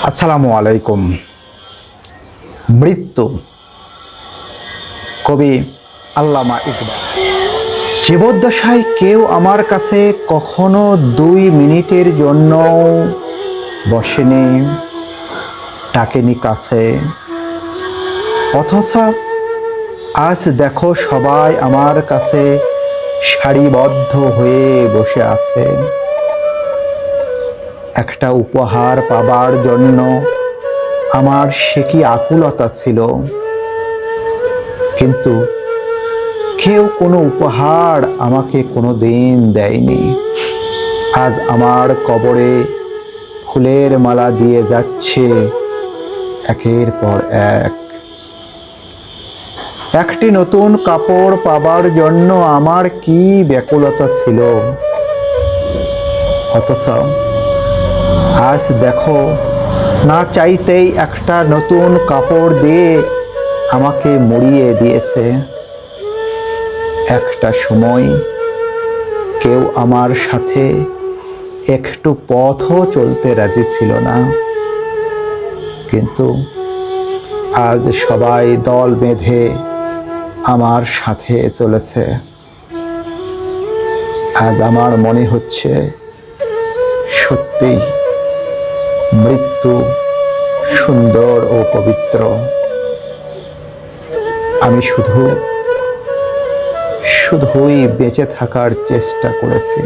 আসসালামু আলাইকুম। মৃত্যু, কবি আল্লামা ইকবাল। জীবদ্দশায় কেউ আমার কাছে কখনো 2 মিনিটের জন্য বসেনি, ডাকেনি কাছে, অথচ আজ দেখো সবাই আমার কাছে সারিবদ্ধ হয়ে বসে আছে। একটা উপহার পাবার জন্য আমার সে কি আকুলতা ছিল, কিন্তু কেউ কোনো উপহার আমাকে কোনো দিন দেয়নি। আজ আমার কবরে ফুলের মালা দিয়ে যাচ্ছে একের পর এক। একটি নতুন কাপড় পাবার জন্য আমার কি ব্যাকুলতা ছিল, অথচ আজ দেখো না চাইতেই একটা নতুন কাপড় দিয়ে আমাকে মুড়িয়ে দিয়েছে। একটা সময় কেউ আমার সাথে একটু পথও চলতে রাজি ছিল না, কিন্তু আজ সবাই দল বেঁধে আমার সাথে চলেছে। আজ আমার মনে হচ্ছে সত্যি মৃত্যু সুন্দর ও পবিত্র। আমি শুধুই বেঁচে থাকার চেষ্টা করেছি।